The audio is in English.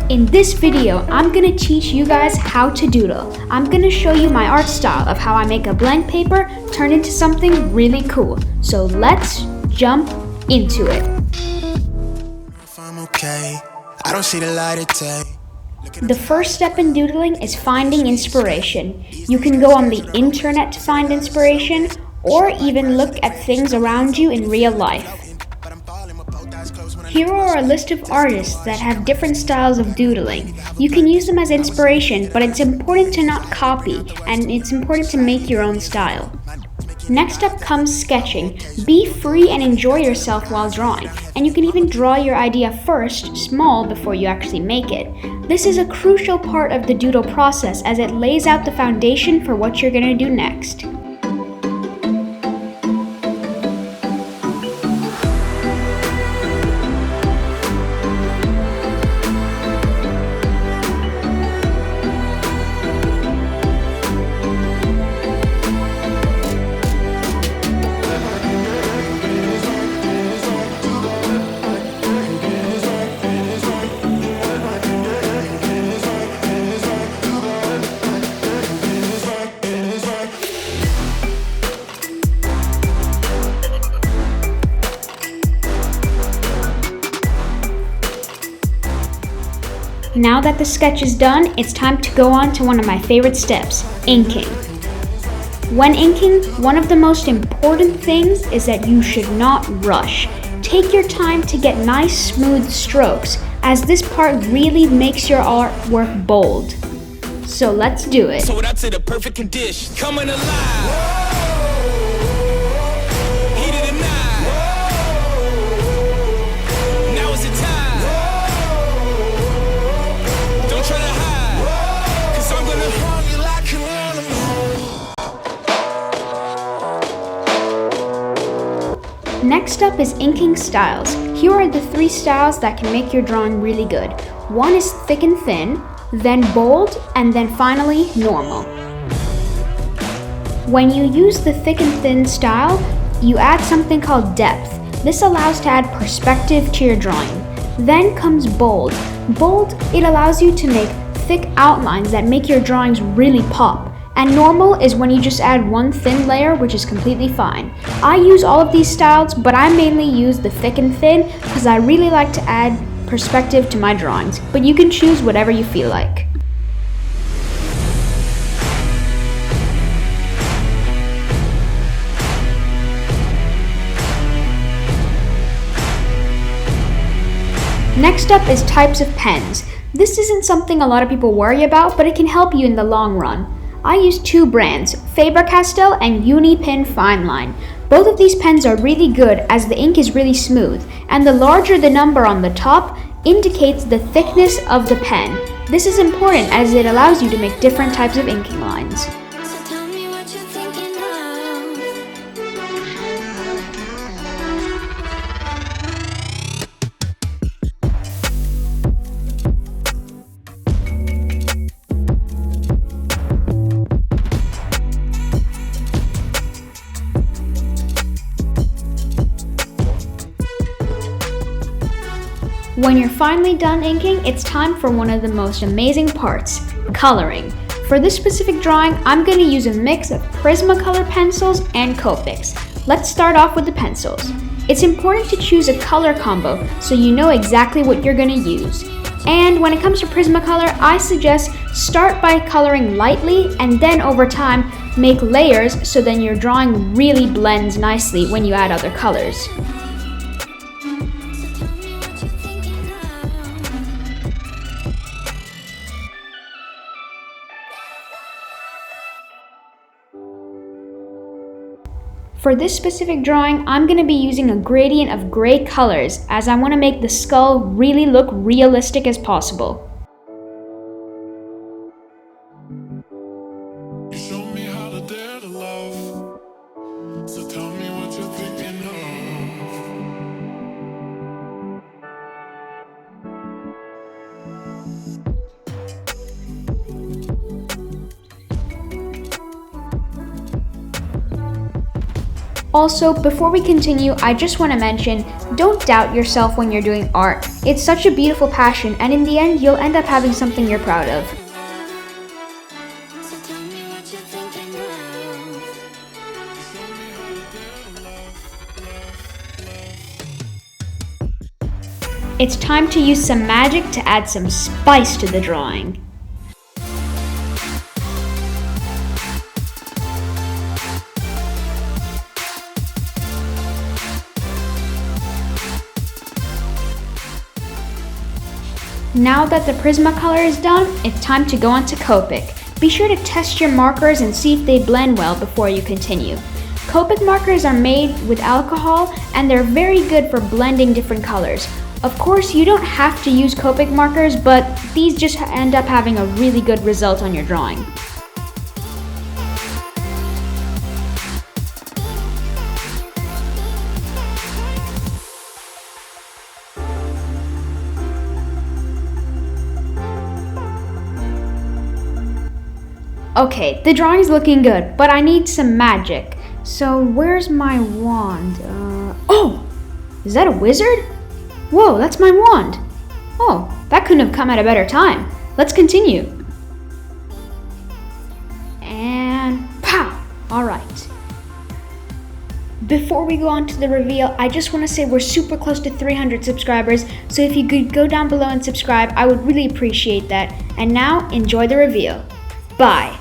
In this video, I'm gonna teach you guys how to doodle. I'm gonna show you my art style of how I make a blank paper turn into something really cool. So let's jump into it. The first step in doodling is finding inspiration. You can go on the internet to find inspiration, or even look at things around you in real life. Here are a list of artists that have different styles of doodling. You can use them as inspiration, but it's important to not copy, and it's important to make your own style. Next up comes sketching. Be free and enjoy yourself while drawing, and you can even draw your idea first, small, before you actually make it. This is a crucial part of the doodle process as it lays out the foundation for what you're going to do next. Now that the sketch is done, it's time to go on to one of my favorite steps, inking. When inking, one of the most important things is that you should not rush. Take your time to get nice, smooth strokes, as this part really makes your artwork bold. So let's do it. So that's it, a perfect condition, coming alive. Next up is inking styles. Here are the 3 styles that can make your drawing really good. One is thick and thin, then bold, and then finally normal. When you use the thick and thin style, you add something called depth. This allows to add perspective to your drawing. Then comes bold. Bold, it allows you to make thick outlines that make your drawings really pop. And normal is when you just add one thin layer, which is completely fine. I use all of these styles, but I mainly use the thick and thin because I really like to add perspective to my drawings, but you can choose whatever you feel like. Next up is types of pens. This isn't something a lot of people worry about, but it can help you in the long run. I use 2 brands, Faber Castell and Uni-Pin Fineliners. Both of these pens are really good as the ink is really smooth, and the larger the number on the top indicates the thickness of the pen. This is important as it allows you to make different types of inking lines. When you're finally done inking, it's time for one of the most amazing parts, coloring. For this specific drawing, I'm going to use a mix of Prismacolor Pencils and Copics. Let's start off with the pencils. It's important to choose a color combo so you know exactly what you're going to use. And when it comes to Prismacolor, I suggest start by coloring lightly and then over time make layers so then your drawing really blends nicely when you add other colors. For this specific drawing, I'm going to be using a gradient of gray colors as I want to make the skull really look realistic as possible. Also, before we continue, I just want to mention, don't doubt yourself when you're doing art. It's such a beautiful passion, and in the end, you'll end up having something you're proud of. It's time to use some magic to add some spice to the drawing. Now that the Prismacolor is done, it's time to go on to Copic. Be sure to test your markers and see if they blend well before you continue. Copic markers are made with alcohol and they're very good for blending different colors. Of course, you don't have to use Copic markers, but these just end up having a really good result on your drawing. Okay, the drawing's looking good, but I need some magic. So where's my wand? Oh! Is that a wizard? Whoa, that's my wand. Oh, that couldn't have come at a better time. Let's continue. And pow! Alright. Before we go on to the reveal, I just want to say we're super close to 300 subscribers, so if you could go down below and subscribe, I would really appreciate that. And now, enjoy the reveal. Bye.